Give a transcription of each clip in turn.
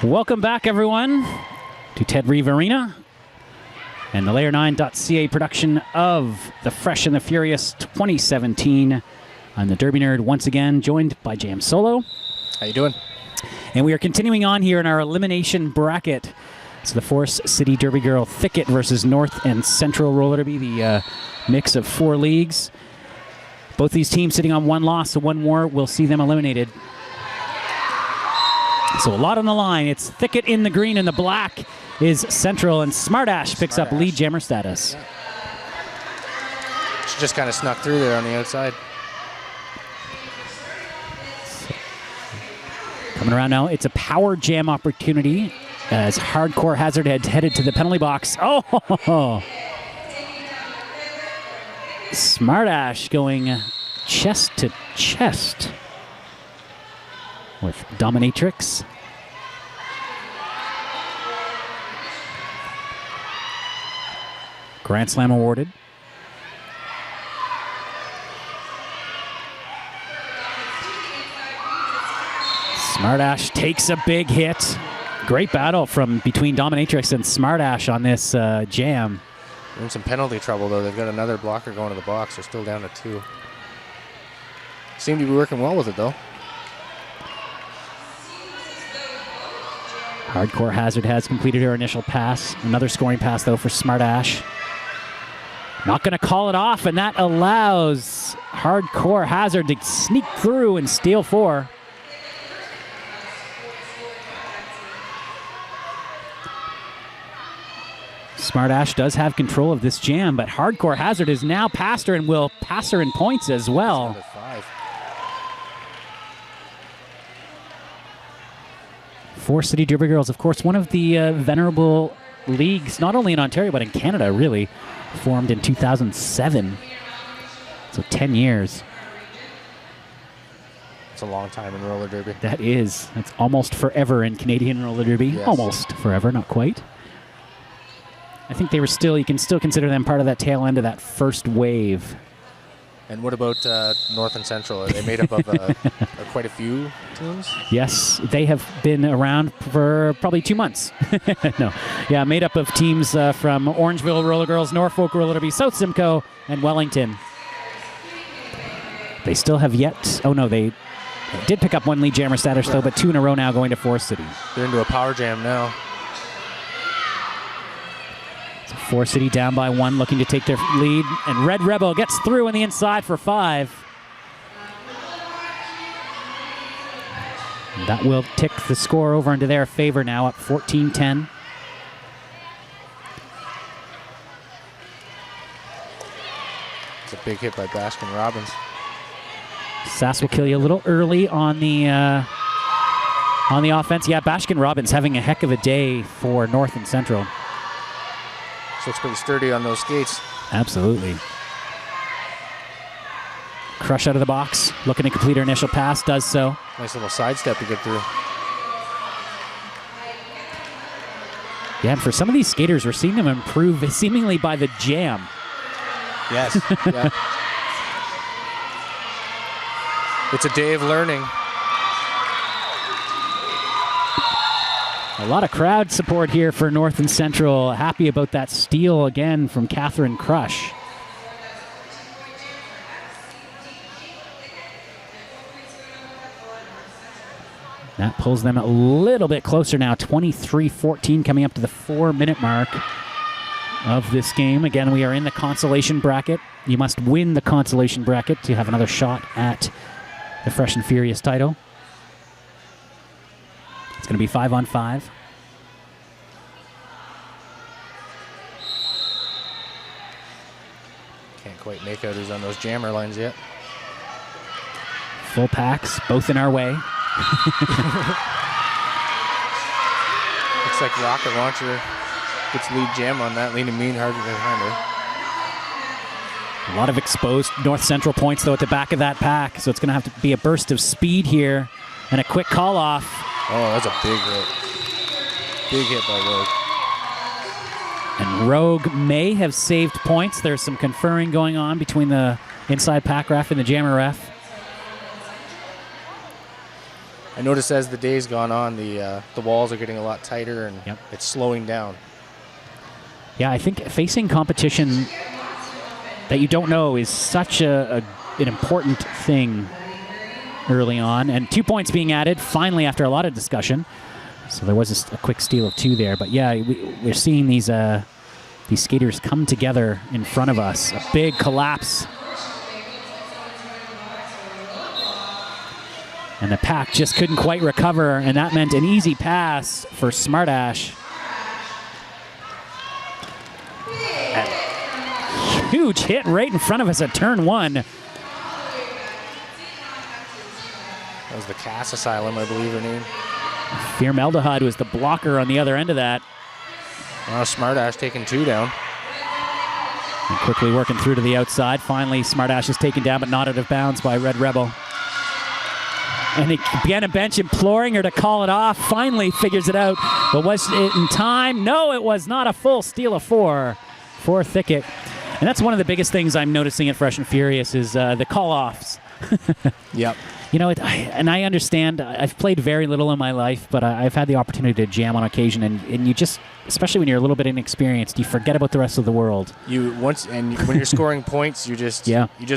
Welcome back, everyone, to Ted Reeve Arena and the Layer9.ca production of the Fresh and the Furious 2017. I'm the Derby Nerd once again, joined by Jam Solo. How you doing? And we are continuing on here in our elimination bracket. It's the Forest City Derby Girl Thicket versus North and Central Roller Derby, the mix of 4 leagues. Both these teams sitting on 1 loss, so 1 more will see them eliminated. So a lot on the line. It's Thicket in the green, and the black is Central, and Smartash picks up lead jammer status. Yeah. She just kind of snuck through there on the outside. Coming around now, it's a power jam opportunity as Hardcore Hazard had headed to the penalty box. Oh! Smartash going chest to chest with Dominatrix. Grand Slam awarded. Smartash takes a big hit. Great battle from between Dominatrix and Smartash on this jam. They're in some penalty trouble, though. They've got another blocker going to the box. They're still down to 2. Seem to be working well with it, though. Hardcore Hazard has completed her initial pass. Another scoring pass, though, for Smartash. Not going to call it off, and that allows Hardcore Hazard to sneak through and steal 4. Smartash does have control of this jam, but Hardcore Hazard is now past her and will pass her in points as well. Forest City Derby Girls, of course, one of the venerable leagues, not only in Ontario, but in Canada, really, formed in 2007. So 10 years. It's a long time in roller derby. That is. That's almost forever in Canadian roller derby. Yes. Almost forever, not quite. I think they were still, you can still consider them part of that tail end of that first wave. And what about North and Central? Are they made up of quite a few teams? Yes, they have been around for probably 2 months. No, yeah, made up of teams from Orangeville Roller Girls, Norfolk Roller Derby, South Simcoe, and Wellington. They still have yet, oh no, they did pick up 1 lead jammer status though, but 2 in a row now going to Forest City. They're into a power jam now. So Forest City down by 1, looking to take their lead, and Red Rebel gets through on the inside for 5. That will tick the score over into their favor now, up 14-10. It's a big hit by Baskin Robbins. Sass will kill you a little early on the offense. Yeah, Baskin Robbins having a heck of a day for North and Central. Looks pretty sturdy on those skates. Absolutely. Crush out of the box, looking to complete her initial pass, does so. Nice little sidestep to get through. Yeah, and for some of these skaters, we're seeing them improve seemingly by the jam. Yes. Yeah. It's a day of learning. A lot of crowd support here for North and Central. Happy about that steal again from Catherine Crush. That pulls them a little bit closer now. 23-14 coming up to the 4-minute mark of this game. Again, we are in the consolation bracket. You must win the consolation bracket to have another shot at the Fresh and Furious title. It's going to be 5-on-5. Can't quite make out who's on those jammer lines yet. Full packs, both in our way. Looks like Rocket Launcher gets lead jam on that. Leaning mean hard behind her. A lot of exposed North Central points, though, at the back of that pack. So it's going to have to be a burst of speed here and a quick call-off. Oh, that's a big hit. Big hit by Rogue. And Rogue may have saved points. There's some conferring going on between the inside pack ref and the jammer ref. I noticed as the day's gone on, the walls are getting a lot tighter and it's slowing down. Yeah, I think facing competition that you don't know is such an important thing early on. And 2 points being added finally after a lot of discussion. So there was a quick steal of 2 there. But yeah, we're seeing these skaters come together in front of us. A big collapse. And the pack just couldn't quite recover, and that meant an easy pass for Smartash. And huge hit right in front of us at turn 1. That was the Cass Asylum, I believe her name. Firmaldehyde was the blocker on the other end of that. Now Smartash taking 2 down. And quickly working through to the outside. Finally, Smartash is taken down, but not out of bounds by Red Rebel. And Vienna bench imploring her to call it off. Finally figures it out. But was it in time? No, it was not. A full steal of 4 for Thicket. And that's one of the biggest things I'm noticing at Fresh and Furious is the call-offs. Yep. You know, I understand. I've played very little in my life, but I've had the opportunity to jam on occasion, and you just, especially when you're a little bit inexperienced, you forget about the rest of the world. When you're scoring points, you just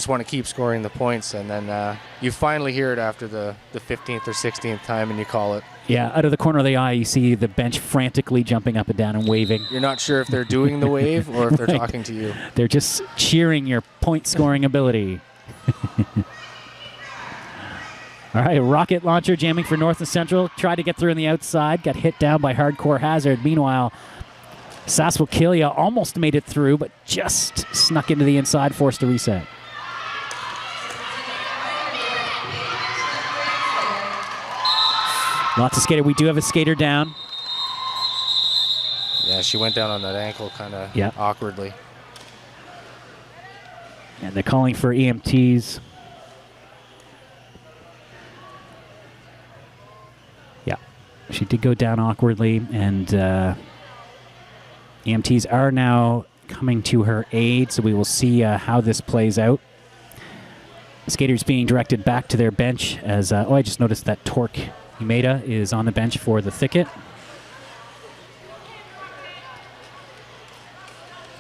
want to keep scoring the points, and then you finally hear it after the 15th or 16th time, and you call it. Yeah, out of the corner of the eye, you see the bench frantically jumping up and down and waving. You're not sure if they're doing the wave or if they're talking to you. They're just cheering your point-scoring ability. All right, rocket launcher jamming for North and Central. Tried to get through on the outside. Got hit down by Hardcore Hazard. Meanwhile, Sass will kill ya. Almost made it through, but just snuck into the inside, forced to reset. Lots of skater. We do have a skater down. Yeah, she went down on that ankle kind of awkwardly. And they're calling for EMTs. She did go down awkwardly, and EMTs are now coming to her aid, so we will see how this plays out. Skaters being directed back to their bench as, I just noticed that Torque Umeda is on the bench for the Thicket.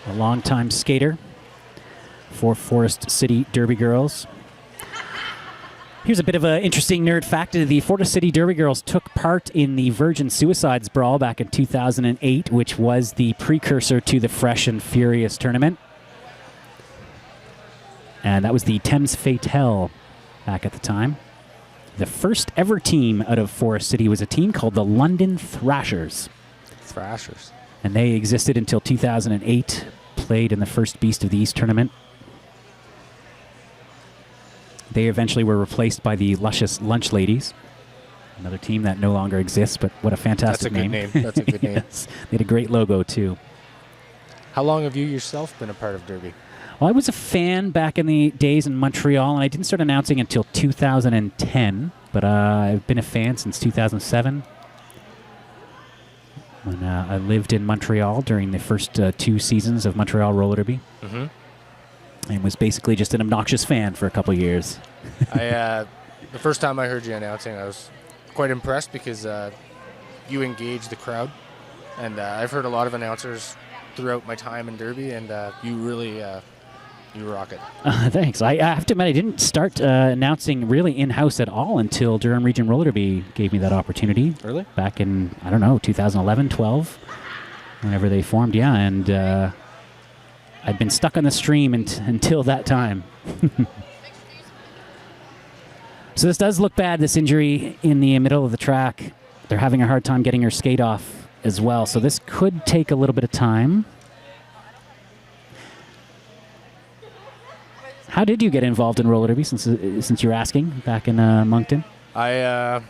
A longtime skater for Forest City Derby Girls. Here's a bit of an interesting nerd fact. The Forest City Derby Girls took part in the Virgin Suicides Brawl back in 2008, which was the precursor to the Fresh and Furious tournament. And that was the Thames Fatale back at the time. The first ever team out of Forest City was a team called the London Thrashers. Thrashers. And they existed until 2008, played in the first Beast of the East tournament. They eventually were replaced by the Luscious Lunch Ladies, another team that no longer exists, but what a fantastic name. That's a good name. That's a good name. Yes. They had a great logo, too. How long have you yourself been a part of Derby? Well, I was a fan back in the days in Montreal, and I didn't start announcing until 2010, but I've been a fan since 2007. When I lived in Montreal during the first 2 seasons of Montreal Roller Derby. Mm-hmm. And was basically just an obnoxious fan for a couple of years. The first time I heard you announcing, I was quite impressed because you engage the crowd. And I've heard a lot of announcers throughout my time in Derby, and you really you rock it. Thanks. I have to admit, I didn't start announcing really in-house at all until Durham Region Roller Derby gave me that opportunity. Really? Back in, 2011, 12, whenever they formed, and I'd been stuck on the stream until that time. So this does look bad, this injury in the middle of the track. They're having a hard time getting her skate off as well, so this could take a little bit of time. How did you get involved in roller derby, since you're asking, back in Moncton? I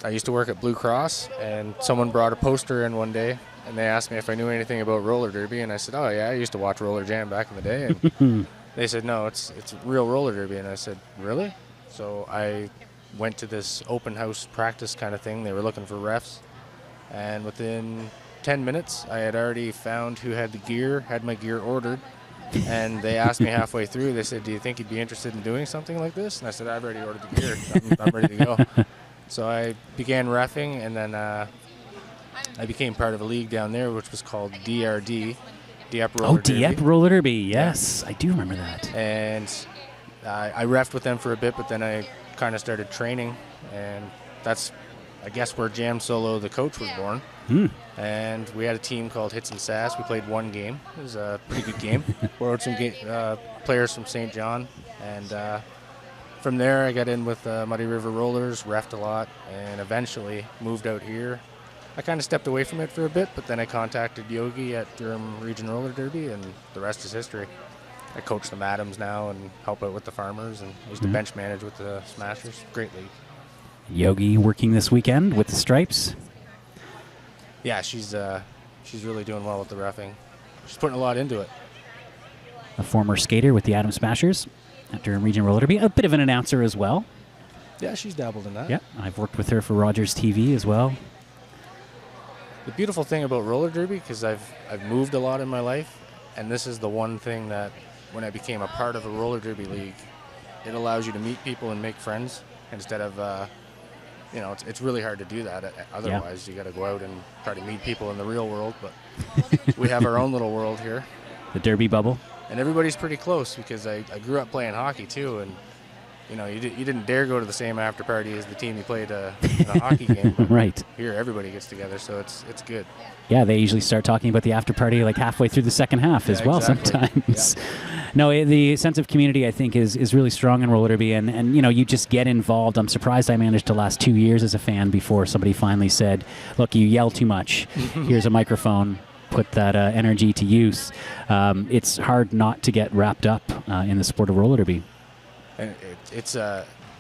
used to work at Blue Cross, and someone brought a poster in one day, and they asked me if I knew anything about roller derby, and I said, oh yeah, I used to watch Roller Jam back in the day, and they said, no, it's real roller derby, and I said, really? So I went to this open house practice kind of thing. They were looking for refs, and within 10 minutes, I had already found who had the gear, had my gear ordered, and they asked me halfway through, they said, do you think you'd be interested in doing something like this? And I said, I've already ordered the gear. I'm ready to go. So I began reffing, and then I became part of a league down there, which was called DRD, Dieppe Roller Derby. Dieppe Roller Derby, yes. I do remember that. And I reffed with them for a bit, but then I kind of started training, and that's, I guess, where Jam Solo, the coach, was born. And we had a team called Hits and Sass. We played one game. It was a pretty good game. Borrowed some players from St. John, and from there I got in with Muddy River Rollers, reffed a lot, and eventually moved out here. I kind of stepped away from it for a bit, but then I contacted Yogi at Durham Region Roller Derby, and the rest is history. I coach the Madams now and help out with the farmers, and I used to bench manage with the Smashers. Great league. Yogi working this weekend with the Stripes. Yeah, she's really doing well with the reffing. She's putting a lot into it. A former skater with the Adam Smashers at Durham Region Roller Derby. A bit of an announcer as well. Yeah, she's dabbled in that. Yeah, I've worked with her for Rogers TV as well. The beautiful thing about roller derby, because I've moved a lot in my life, and this is the one thing that when I became a part of a roller derby league, it allows you to meet people and make friends instead of, you know, it's really hard to do that. Otherwise, you got to go out and try to meet people in the real world. But we have our own little world here. The derby bubble. And everybody's pretty close because I grew up playing hockey too, and you know, you didn't dare go to the same after party as the team you played in a hockey game. Right. Here, everybody gets together, so it's good. Yeah, they usually start talking about the after party like halfway through the second half as well sometimes. Yeah. No, the sense of community, I think, is really strong in roller derby, and you know, you just get involved. I'm surprised I managed to last 2 years as a fan before somebody finally said, look, you yell too much. Here's a microphone. Put that energy to use. It's hard not to get wrapped up in the sport of roller derby. And it's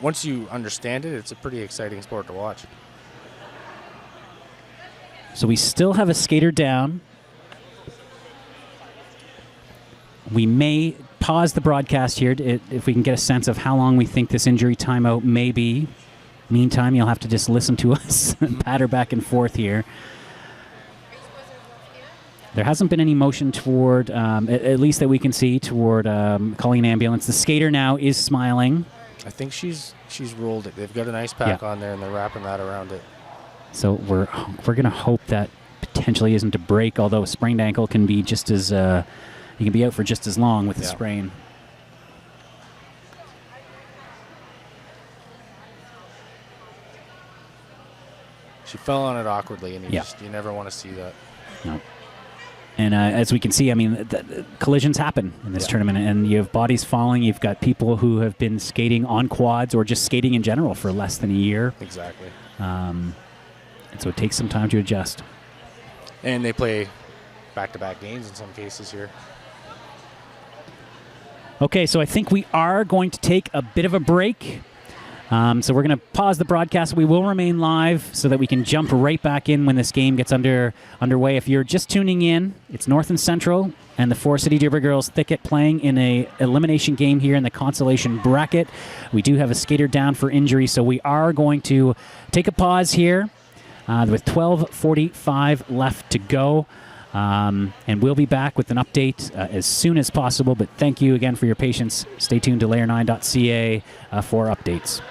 once you understand it, it's a pretty exciting sport to watch. So we still have a skater down. We may pause the broadcast here if we can get a sense of how long we think this injury timeout may be. Meantime, you'll have to just listen to us and patter back and forth here. There hasn't been any motion toward, at least that we can see, toward calling an ambulance. The skater now is smiling. I think she's rolled it. They've got an ice pack on there, and they're wrapping that around it. So we're going to hope that potentially isn't a break, although a sprained ankle can be just as, you can be out for just as long with a sprain. She fell on it awkwardly, and you never want to see that. No. And as we can see, I mean, collisions happen in this tournament, and you have bodies falling. You've got people who have been skating on quads or just skating in general for less than a year. Exactly. And so it takes some time to adjust. And they play back-to-back games in some cases here. Okay, so I think we are going to take a bit of a break. So we're going to pause the broadcast. We will remain live so that we can jump right back in when this game gets underway. If you're just tuning in, it's North and Central and the Forest City Dearborn Girls Thicket playing in a elimination game here in the consolation bracket. We do have a skater down for injury, so we are going to take a pause here with 12:45 left to go. And we'll be back with an update as soon as possible. But thank you again for your patience. Stay tuned to layer9.ca for updates.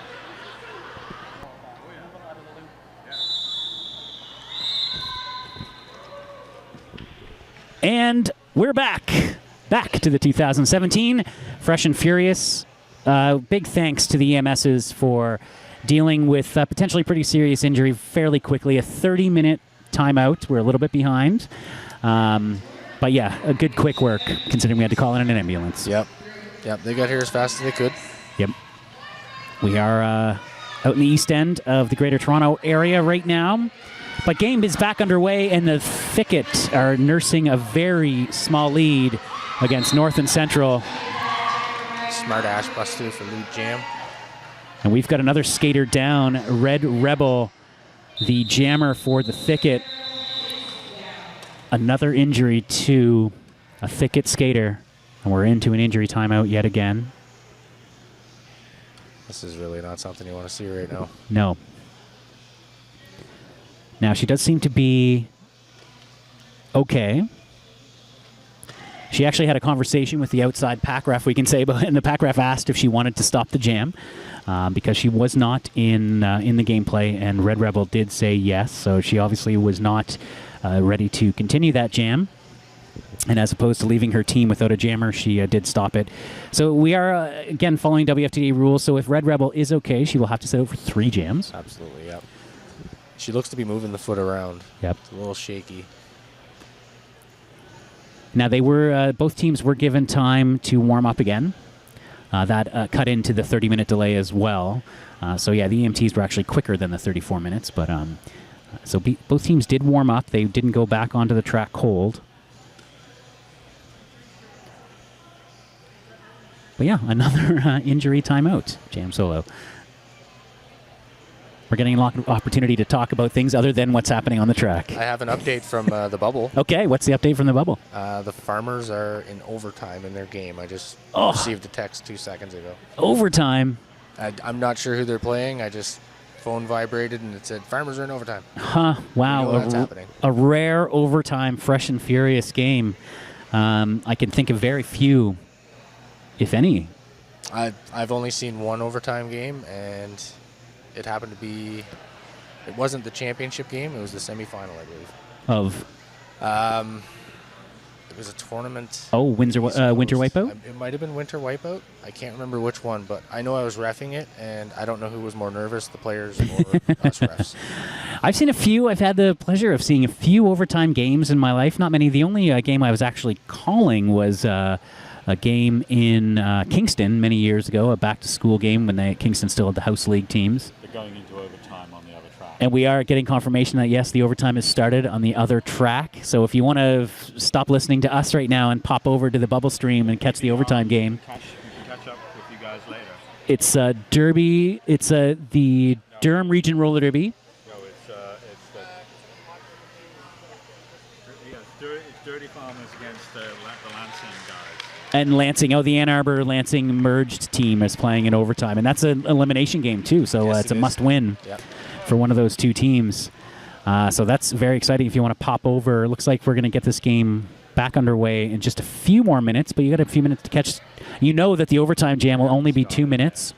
And we're back to the 2017, fresh and furious. Big thanks to the EMSs for dealing with potentially pretty serious injury fairly quickly. A 30-minute timeout. We're a little bit behind. But yeah, a good quick work considering we had to call in an ambulance. Yep. They got here as fast as they could. Yep. We are out in the east end of the Greater Toronto area right now. But game is back underway, and the Thickets are nursing a very small lead against North and Central. Smart ash buster for Luke Jam. And we've got another skater down, Red Rebel, the jammer for the Thicket. Another injury to a Thicket skater, and we're into an injury timeout yet again. This is really not something you want to see right now. No. Now, she does seem to be okay. She actually had a conversation with the outside pack ref, we can say, and the pack ref asked if she wanted to stop the jam because she was not in the gameplay, and Red Rebel did say yes, so she obviously was not ready to continue that jam. And as opposed to leaving her team without a jammer, she did stop it. So we are, again, following WFTD rules. So if Red Rebel is okay, she will have to sit out for 3 jams. Absolutely, yep. She looks to be moving the foot around. Yep. It's a little shaky. Now, they were both teams were given time to warm up again. That cut into the 30-minute delay as well. So, yeah, the EMTs were actually quicker than the 34 minutes. But so both teams did warm up. They didn't go back onto the track cold. But yeah, another injury timeout, Jam Solo. We're getting a lot of opportunity to talk about things other than what's happening on the track. I have an update from the bubble. Okay, what's the update from the bubble? The Farmers are in overtime in their game. I just received a text 2 seconds ago. Overtime? I'm not sure who they're playing. I just phone vibrated and it said Farmers are in overtime. Huh, wow. You know that's happening. A rare overtime, fresh and furious game. I can think of very few, if any. I've only seen one overtime game, and it happened to be, it wasn't the championship game, it was the semifinal, I believe. Of? It was a tournament. Oh, Winter Wipeout? It might have been Winter Wipeout. I can't remember which one, but I know I was reffing it, and I don't know who was more nervous, the players or us refs. I've seen a few. I've had the pleasure of seeing a few overtime games in my life. Not many. The only game I was actually calling was a game in Kingston many years ago, a back-to-school game when Kingston still had the House League teams. They're going into overtime on the other track. And we are getting confirmation that, yes, the overtime has started on the other track. So if you want to stop listening to us right now and pop over to the bubble stream and catch the overtime game. We can catch up with you guys later. It's Derby. It's the Durham Region Roller Derby. No, it's Dirty Farmers against the Lansing guys. And Lansing, the Ann Arbor Lansing merged team is playing in overtime. And that's an elimination game, too. So Yes, it's a it is. must-win for one of those two teams. So that's very exciting if you want to pop over. It looks like we're going to get this game back underway in just a few more minutes, but you got a few minutes to catch. You know that the overtime jam will only be 2 minutes.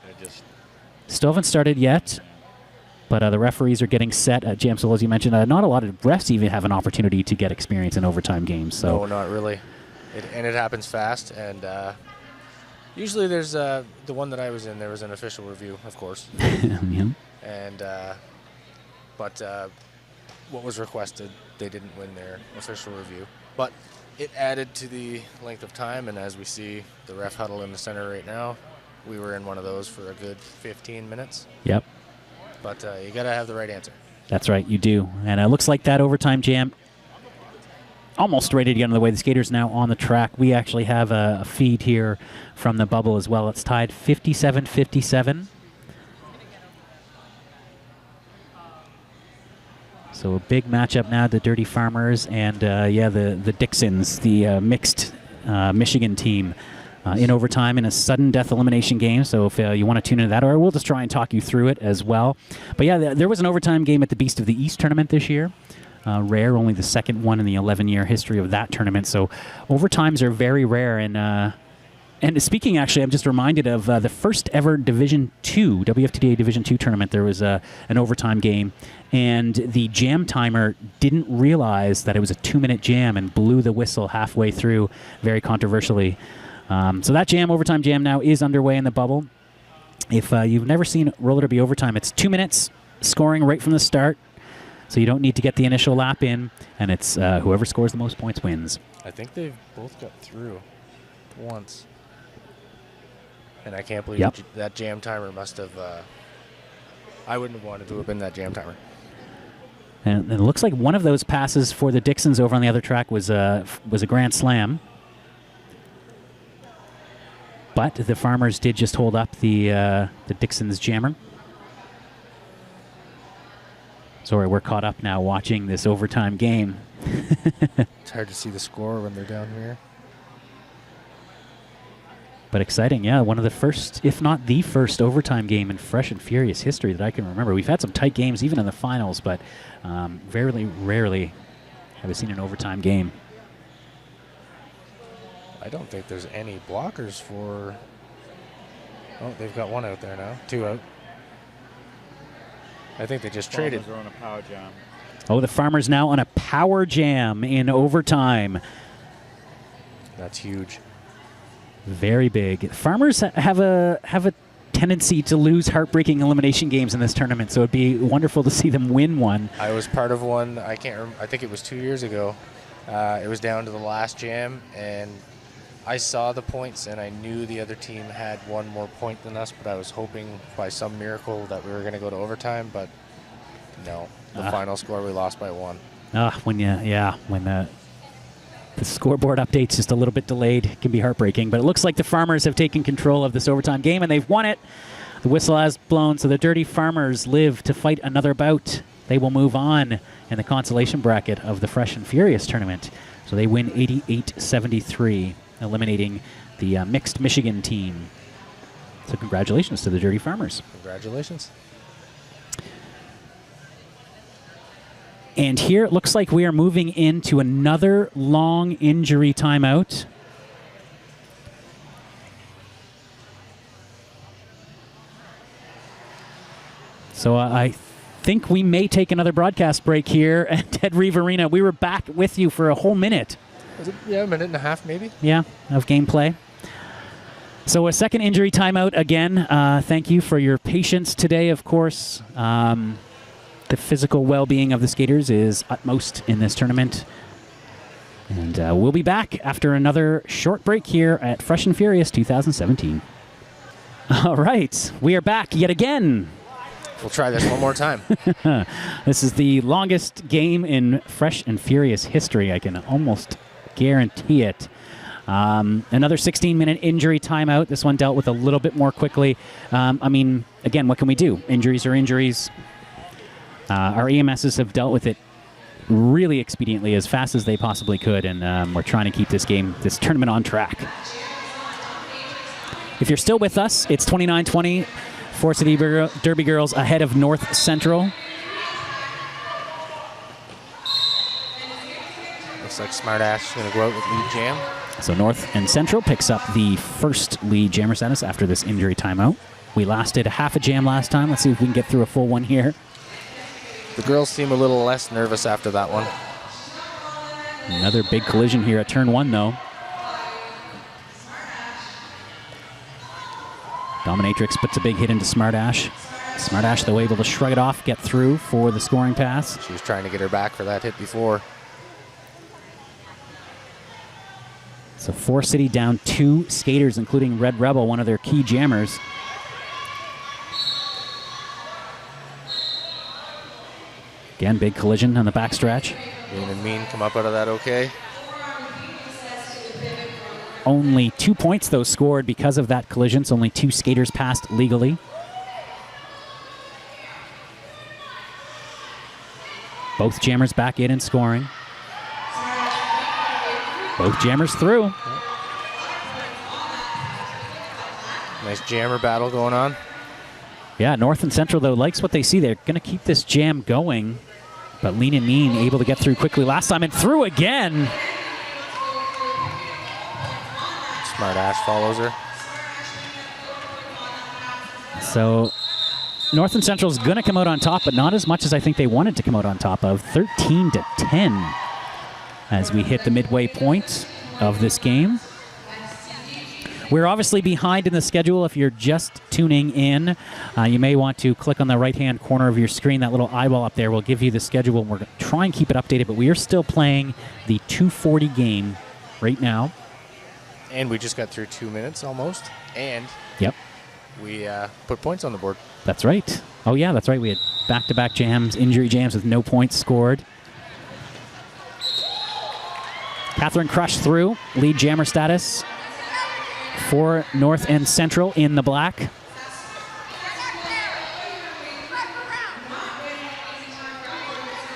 Still haven't started yet, but the referees are getting set at Jam Solo, as you mentioned. Not a lot of refs even have an opportunity to get experience in overtime games. So. No, not really. It happens fast, and usually there's the one that I was in, there was an official review, of course. Yeah. And but what was requested, they didn't win their official review. But it added to the length of time, and as we see the ref huddle in the center right now, we were in one of those for a good 15 minutes. Yep. But you got to have the right answer. That's right, you do. And it looks like that overtime jam almost ready to get on the way. The skaters now on the track. We actually have a feed here from the bubble as well. It's tied 57-57. So a big matchup now, the Dirty Farmers and, the Dixons, the mixed Michigan team in overtime in a sudden death elimination game. So if you want to tune into that, or we'll just try and talk you through it as well. But yeah, there was an overtime game at the Beast of the East tournament this year. Rare, only the second one in the 11-year history of that tournament. So overtimes are very rare. And speaking, actually, I'm just reminded of the first ever Division II, WFTDA Division II tournament. There was an overtime game, and the jam timer didn't realize that it was a 2-minute jam and blew the whistle halfway through, very controversially. So that overtime jam now is underway in the bubble. If you've never seen roller derby overtime, it's 2 minutes, scoring right from the start. So you don't need to get the initial lap in, and it's whoever scores the most points wins. I think they've both got through once. And I can't believe that jam timer must have... I wouldn't have wanted to have been that jam timer. And it looks like one of those passes for the Dixons over on the other track was a grand slam. But the Farmers did just hold up the Dixons jammer. Sorry, we're caught up now watching this overtime game. It's hard to see the score when they're down here. But exciting, yeah. One of the first, if not the first, overtime game in Fresh and Furious history that I can remember. We've had some tight games even in the finals, but very rarely have I seen an overtime game. I don't think there's any blockers for... Oh, they've got one out there now. 2 out. I think they just traded. Farmers are on a power jam. Oh, the Farmers now on a power jam in overtime. That's huge. Very big. Farmers have a tendency to lose heartbreaking elimination games in this tournament, so it'd be wonderful to see them win one. I was part of one. I can't remember. I think it was 2 years ago. It was down to the last jam, and I saw the points, and I knew the other team had one more point than us, but I was hoping by some miracle that we were going to go to overtime, but no. The final score, we lost by 1. When the scoreboard update's just a little bit delayed, it can be heartbreaking, but it looks like the Farmers have taken control of this overtime game, and they've won it. The whistle has blown, so the Dirty Farmers live to fight another bout. They will move on in the consolation bracket of the Fresh and Furious tournament. So they win 88-73. Eliminating the mixed Michigan team. So congratulations to the Dirty Farmers. Congratulations. And here it looks like we are moving into another long injury timeout. So I think we may take another broadcast break here at Reeve Arena. We were back with you for a whole minute. Yeah, a minute and a half maybe. Yeah, of gameplay. So a second injury timeout again. Thank you for your patience today, of course. The physical well-being of the skaters is utmost in this tournament. And we'll be back after another short break here at Fresh and Furious 2017. All right, we are back yet again. We'll try this one more time. This is the longest game in Fresh and Furious history. I can almost guarantee it. Another 16-minute injury timeout. This one dealt with a little bit more quickly. I mean, again, what can we do? Injuries are injuries. Our EMSs have dealt with it really expediently, as fast as they possibly could, and we're trying to keep this tournament on track. If you're still with us, it's 29-20. Four City Derby Girls ahead of North Central. Looks like Smart Ash is going to go out with lead jam. So North and Central picks up the first lead jammer status after this injury timeout. We lasted a half a jam last time. Let's see if we can get through a full one here. The girls seem a little less nervous after that one. Another big collision here at turn 1, though. Dominatrix puts a big hit into Smart Ash. Smart Ash, though, able to shrug it off, get through for the scoring pass. She was trying to get her back for that hit before. So 4 City down 2 skaters, including Red Rebel, one of their key jammers. Again, big collision on the backstretch. Mean and Mean come up out of that okay. Only 2 points, though, scored because of that collision, so only 2 skaters passed legally. Both jammers back in and scoring. Both jammers through. Nice jammer battle going on. Yeah, North and Central, though, likes what they see. They're going to keep this jam going. But Lean and Mean able to get through quickly last time and through again. Smart Ash follows her. So North and Central is going to come out on top, but not as much as I think they wanted to come out on top of. 13-10 as we hit the midway point of this game. We're obviously behind in the schedule. If you're just tuning in, you may want to click on the right-hand corner of your screen. That little eyeball up there will give you the schedule. We're going to try and keep it updated, but we are still playing the 240 game right now. And we just got through 2 minutes almost. And yep, we put points on the board. That's right. Oh, yeah, that's right. We had back-to-back jams, injury jams with no points scored. Catherine Crush through, lead jammer status for North and Central in the black.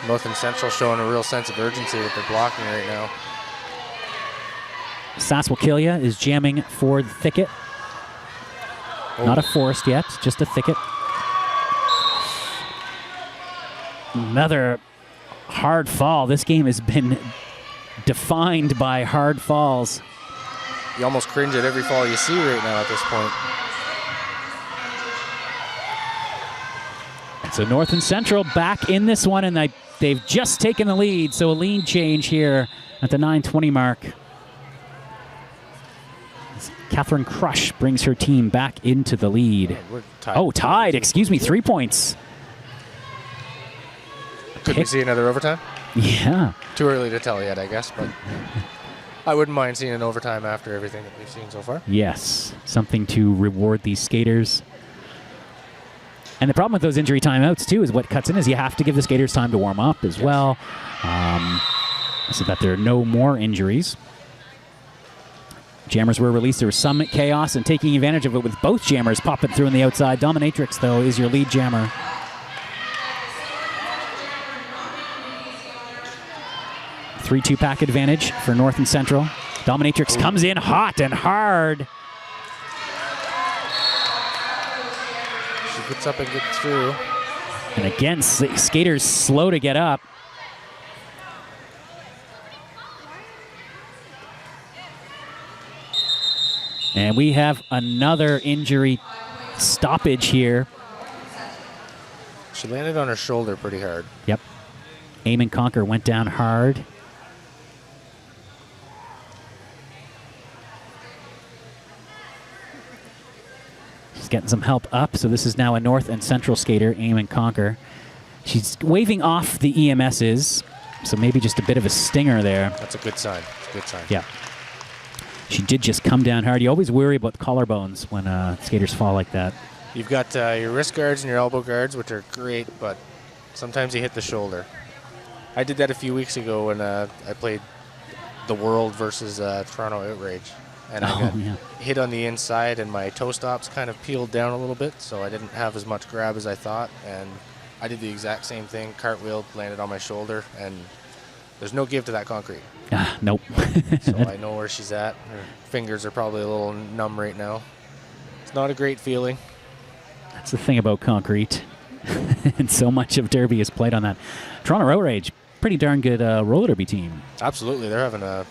North and Central showing a real sense of urgency with their blocking right now. Sass will kill ya is jamming for the Thicket. Oh. Not a forest yet, just a Thicket. Another hard fall. This game has been defined by hard falls. you almost cringe at every fall you see right now at this point. So North and Central back in this one, and they've just taken the lead. So a lead change here at the 9:20 mark. Catherine Crush brings her team back into the lead. We're tied. Oh, tied. Excuse me, 3 points. Could we see another overtime? Yeah. Too early to tell yet, I guess, but I wouldn't mind seeing an overtime after everything that we've seen so far. Yes, something to reward these skaters. And the problem with those injury timeouts, too, is what cuts in is you have to give the skaters time to warm up as well, so that there are no more injuries. Jammers were released. There was some chaos, and taking advantage of it with both jammers popping through on the outside. Dominatrix, though, is your lead jammer. Three-two pack advantage for North and Central. Dominatrix comes in hot and hard. Gets up and gets through. And again, skaters slow to get up. And we have another injury stoppage here. She landed on her shoulder pretty hard. Yep. Aim and Conquer went down hard. Getting some help up, so this is now a North and Central skater, Aim and Conquer. She's waving off the EMSs, so maybe just a bit of a stinger there. That's a good sign. It's a good sign. Yeah. She did just come down hard. You always worry about collarbones when skaters fall like that. You've got your wrist guards and your elbow guards, which are great, but sometimes you hit the shoulder. I did that a few weeks ago when I played the World versus Toronto Outrage. And I got hit on the inside, and my toe stops kind of peeled down a little bit, so I didn't have as much grab as I thought. And I did the exact same thing, cartwheeled, landed on my shoulder, and there's no give to that concrete. Nope. So I know where she's at. Her fingers are probably a little numb right now. It's not a great feeling. That's the thing about concrete. And so much of Derby is played on that. Toronto Outrage, pretty darn good roller derby team. Absolutely. They're having an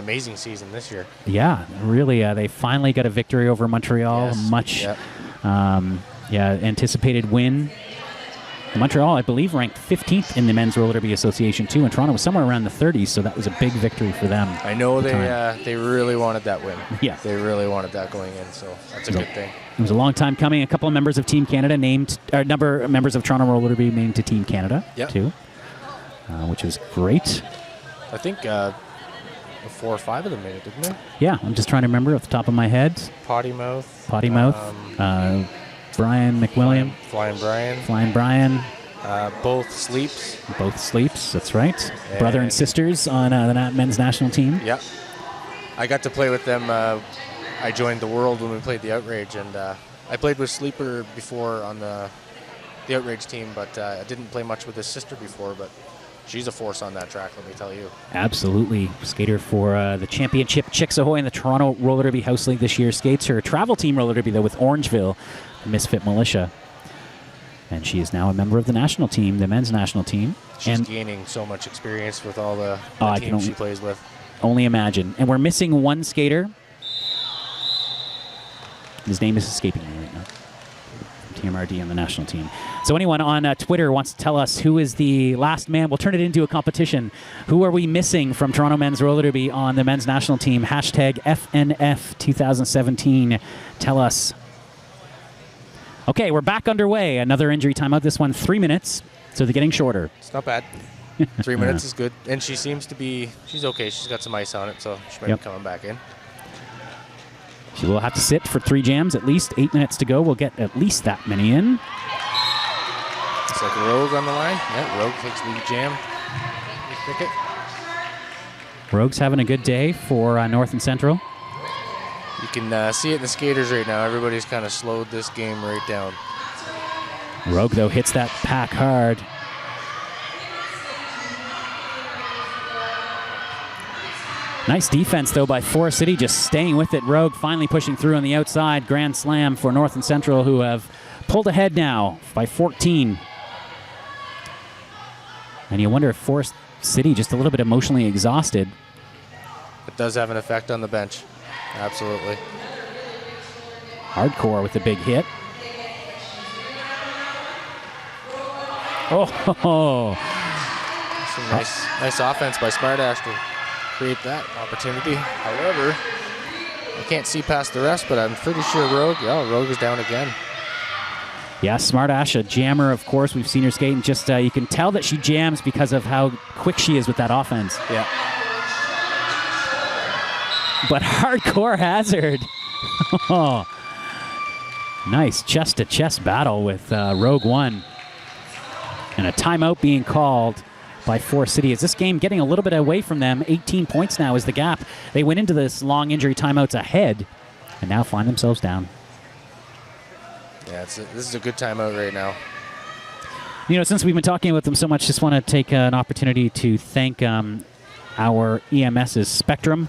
amazing season this year. Yeah, really. They finally got a victory over Montreal. Yes. Much anticipated win. Montreal, I believe, ranked 15th in the Men's Roller Derby Association, too, and Toronto was somewhere around the 30s, so that was a big victory for them. I know they really wanted that win. Yeah. They really wanted that going in, so that's a good thing. It was a long time coming. A couple of members of Team Canada named, members of Toronto Roller Derby named to Team Canada, too, which was great. I think 4 or 5 of them made it, didn't they? Yeah, I'm just trying to remember off the top of my head. Potty Mouth. Brian McWilliam. Flying Brian. Both Sleeps. Both Sleeps, that's right. Brother and sisters on the men's national team. Yeah. I got to play with them. I joined the World when we played the Outrage, and I played with Sleeper before on the Outrage team, but I didn't play much with his sister before, but she's a force on that track, let me tell you. Absolutely. Skater for the championship Chicks Ahoy in the Toronto Roller Derby House League this year. Skates her travel team roller derby, though, with Orangeville, the Misfit Militia. And she is now a member of the national team, the men's national team. She's gaining so much experience with all the teams she plays with. Only imagine. And we're missing one skater. His name is escaping me right now. TMRD on the national team. So anyone on Twitter wants to tell us who is the last man, we'll turn it into a competition. Who are we missing from Toronto Men's Roller Derby on the men's national team? Hashtag FNF 2017. Tell us. Okay, we're back underway. Another injury timeout. This one 3 minutes, so they're getting shorter. It's not bad. 3 minutes is good. And she seems to be, she's okay. She's got some ice on it, so she might be coming back in. She will have to sit for 3 jams, at least 8 minutes to go. We'll get at least that many in. It's like Rogue on the line. Yeah, Rogue takes the jam. Thicket. Rogue's having a good day for North and Central. You can see it in the skaters right now. Everybody's kind of slowed this game right down. Rogue, though, hits that pack hard. Nice defense, though, by Forest City, just staying with it. Rogue finally pushing through on the outside. Grand slam for North and Central, who have pulled ahead now by 14. And you wonder if Forest City just a little bit emotionally exhausted. It does have an effect on the bench. Absolutely. Hardcore with the big hit. Oh, Some nice offense by Smartash to create that opportunity. However, I can't see past the rest, but I'm pretty sure Rogue is down again. yeah, Smartash, a jammer, of course. We've seen her skate, and just you can tell that she jams because of how quick she is with that offense. Yeah. But Hardcore Hazard. Oh, nice chest-to-chest battle with Rogue One. And a timeout being called by Forest City. Is this game getting a little bit away from them? 18 points now is the gap. They went into this long injury timeouts ahead and now find themselves down. Yeah, this is a good timeout right now. You know, since we've been talking about them so much, just want to take an opportunity to thank our EMS's Spectrum.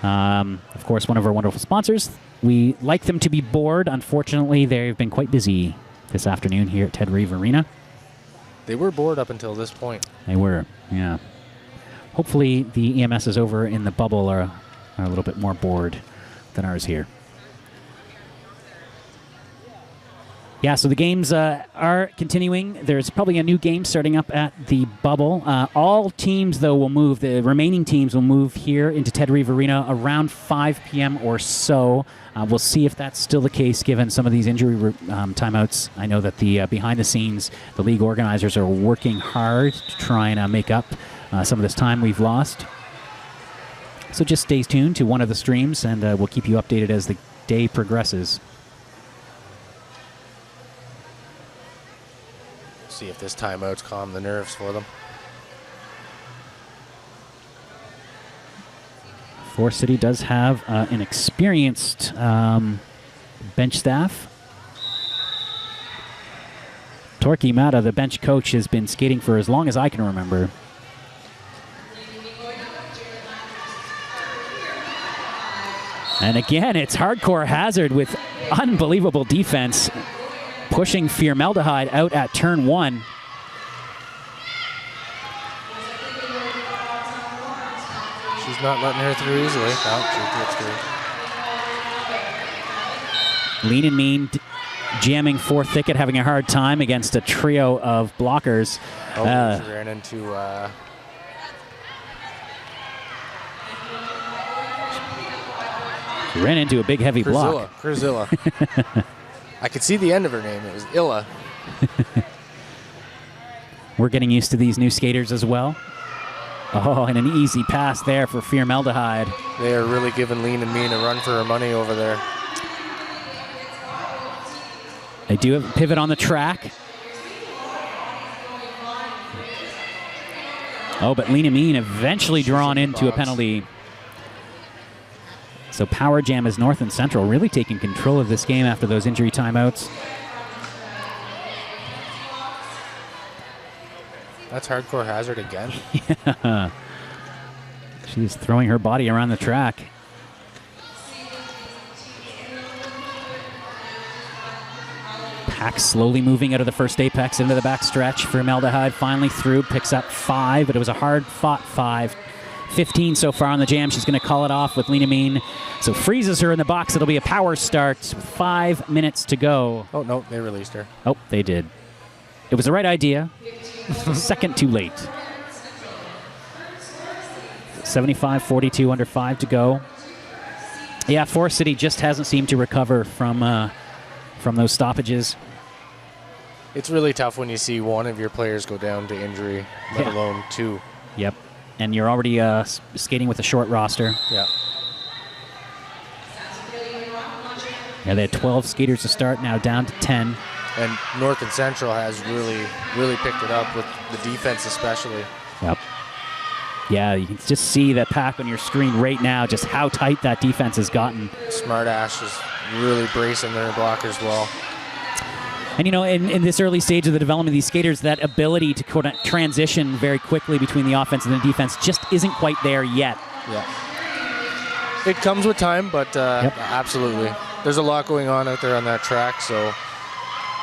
Of course, one of our wonderful sponsors. We like them to be bored. Unfortunately, they've been quite busy this afternoon here at Ted Reeve Arena. They were bored up until this point. They were, yeah. Hopefully the EMSs over in the bubble are a little bit more bored than ours here. Yeah, so the games are continuing. There's probably a new game starting up at the bubble. All teams, though, will move. The remaining teams will move here into Ted Reeve Arena around 5 p.m. or so. We'll see if that's still the case given some of these injury timeouts. I know that the behind the scenes, the league organizers are working hard to try and make up some of this time we've lost. So just stay tuned to one of the streams, and we'll keep you updated as the day progresses. See if this timeout's calm the nerves for them. Forest City does have an experienced bench staff. Torky Mata, the bench coach, has been skating for as long as I can remember. And again, it's Hardcore Hazard with unbelievable defense, pushing Formaldehyde out at turn 1. She's not letting her through easily. No, she gets through. Lean and Mean jamming for Thicket, having a hard time against a trio of blockers. Oh, she ran into... ran into a big, heavy block. Kurzilla. I could see the end of her name. It was Illa. We're getting used to these new skaters as well. Oh, and an easy pass there for Formaldehyde. They are really giving Lean and Mean a run for her money over there. They do have a pivot on the track. Oh, but Lean and Mean eventually drawn into a penalty. So Power Jam is North and Central really taking control of this game after those injury timeouts. That's Hardcore Hazard again. Yeah. She's throwing her body around the track. Pack slowly moving out of the first apex into the back stretch. Formaldehyde finally through, picks up 5, but it was a hard-fought 5. 15 so far on the jam. She's going to call it off with Lena Mean. So freezes her in the box. It'll be a power start with 5 minutes to go. Oh, no, they released her. Oh, they did. It was the right idea. Second too late. 75-42, under 5 to go. Yeah, Forest City just hasn't seemed to recover from those stoppages. It's really tough when you see one of your players go down to injury, let alone 2. Yep. And you're already skating with a short roster. Yeah. Yeah, they had 12 skaters to start, now down to 10. And North and Central has really picked it up with the defense especially. Yep. Yeah, you can just see that pack on your screen right now, just how tight that defense has gotten. Smartash is really bracing their blockers well. And, you know, in this early stage of the development of these skaters, that ability to kind of transition very quickly between the offense and the defense just isn't quite there yet. Yeah. It comes with time, but absolutely. There's a lot going on out there on that track, so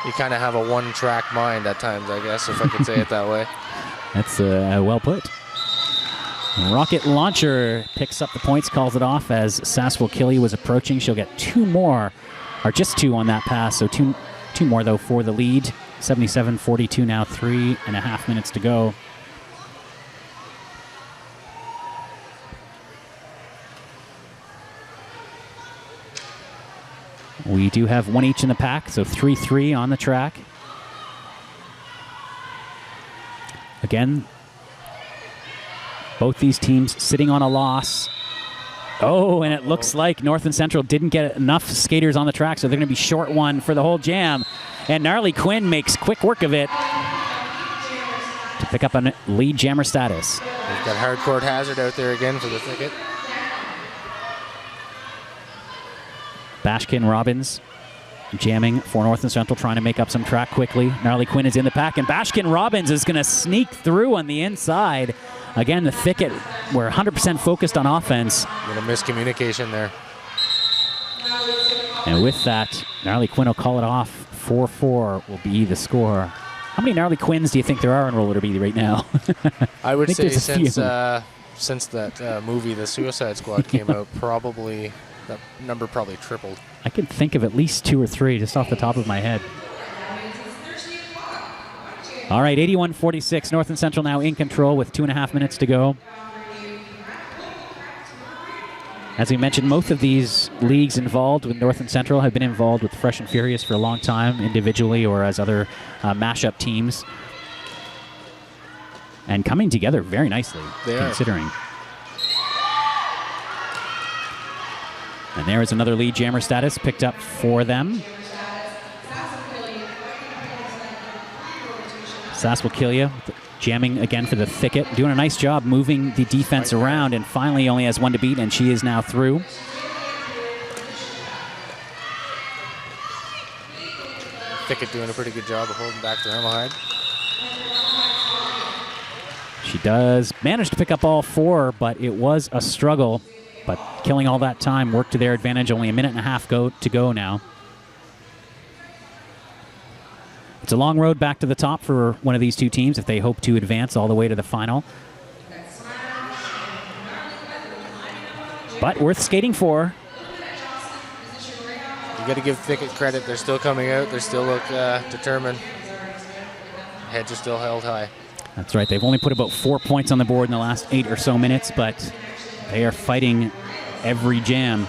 you kind of have a one-track mind at times, I guess, if I could say it that way. That's well put. Rocket Launcher picks up the points, calls it off as Sass Will Kill You was approaching. She'll get 2 more, or just 2 on that pass. So two more, though, for the lead. 77-42 now, 3.5 minutes to go. We do have 1 each in the pack, so 3-3 on the track. Again, both these teams sitting on a loss. Oh, and it looks like North and Central didn't get enough skaters on the track, so they're going to be short one for the whole jam. And Gnarly Quinn makes quick work of it to pick up a lead jammer status. We've got Hardcore Hazard out there again for the Thicket. Bashkin Robbins jamming for North and Central, trying to make up some track quickly. Gnarly Quinn is in the pack, and Bashkin Robbins is going to sneak through on the inside. Again, the Thicket, we're 100% focused on offense. A little miscommunication there. And with that, Gnarly Quinn will call it off. 4-4 will be the score. How many Gnarly Quinns do you think there are in Roller Derby right now? I would say there's since that movie, The Suicide Squad, came out, probably that number probably tripled. I can think of at least 2 or 3 just off the top of my head. All right, 81-46. North and Central now in control with 2.5 minutes to go. As we mentioned, most of these leagues involved with North and Central have been involved with Fresh and Furious for a long time, individually or as other mashup teams. And coming together very nicely, considering. And there is another lead jammer status picked up for them. Sass Will Kill You, jamming again for the Thicket, doing a nice job moving the defense around, and finally only has 1 to beat, and she is now through. Thicket doing a pretty good job of holding back the Hammerhide. She does manage to pick up all 4, but it was a struggle. But killing all that time worked to their advantage. Only 1.5 minutes to go now. It's a long road back to the top for one of these two teams if they hope to advance all the way to the final. But worth skating for. You got to give Thicket credit. They're still coming out. They still look determined. Heads are still held high. That's right. They've only put about 4 points on the board in the last 8 or so minutes, but they are fighting every jam.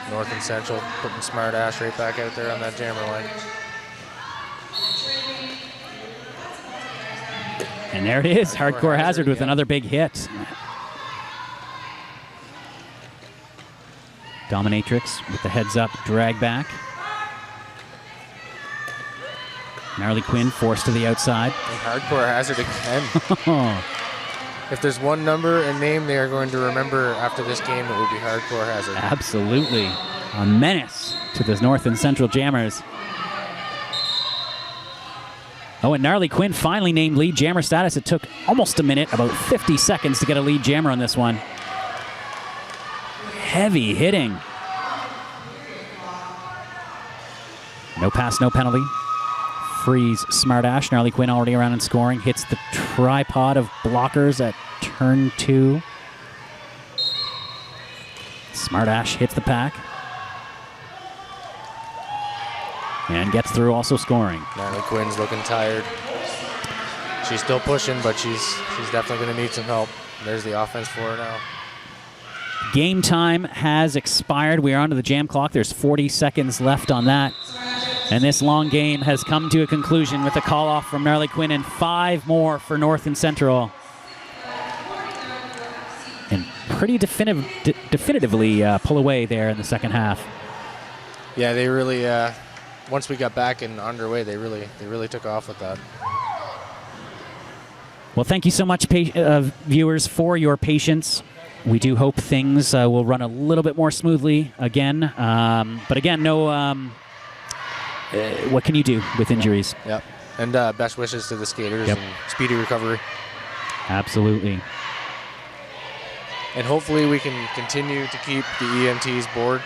North and Central putting Smart Ash right back out there on that jammer line. And there it is, Hardcore Hazard with another big hit. Dominatrix with the heads up, drag back. Gnarly Quinn forced to the outside. And Hardcore Hazard again. If there's one number and name they are going to remember after this game, it will be Hardcore Hazard. Absolutely. A menace to the North and Central Jammers. Oh, and Gnarly Quinn finally named lead jammer status. It took almost a minute, about 50 seconds to get a lead jammer on this one. Heavy hitting. No pass, no penalty. Freeze Smart Ash. Gnarly Quinn already around and scoring. Hits the tripod of blockers at turn 2. Smart Ash hits the pack. And gets through, also scoring. Gnarly Quinn's looking tired. She's still pushing, but she's definitely going to need some help. There's the offense for her now. Game time has expired. We are onto the jam clock. There's 40 seconds left on that. And this long game has come to a conclusion with a call-off from Gnarly Quinn and 5 more for North and Central. And pretty definitively pull away there in the second half. Yeah, they really, once we got back and underway, they really took off with that. Well, thank you so much, viewers, for your patience. We do hope things will run a little bit more smoothly again. But again, no... what can you do with injuries? Yep. And best wishes to the skaters and speedy recovery. Absolutely. And hopefully we can continue to keep the EMTs bored.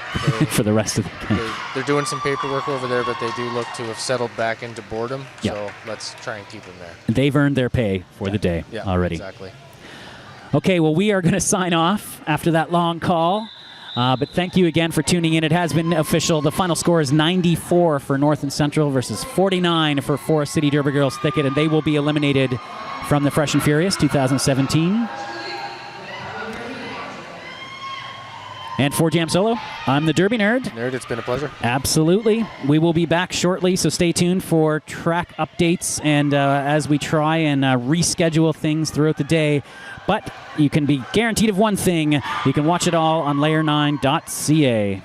For the rest of the game. They're doing some paperwork over there, but they do look to have settled back into boredom. Yep. So let's try and keep them there. They've earned their pay for the day already. Exactly. Okay, well, we are going to sign off after that long call. But thank you again for tuning in. It has been official. The final score is 94 for North and Central versus 49 for Forest City Derby Girls Thicket, and they will be eliminated from the Fresh and Furious 2017. And for Jam Solo, I'm the Derby Nerd. Nerd, it's been a pleasure. Absolutely. We will be back shortly, so stay tuned for track updates and as we try and reschedule things throughout the day. But you can be guaranteed of one thing. You can watch it all on layer9.ca.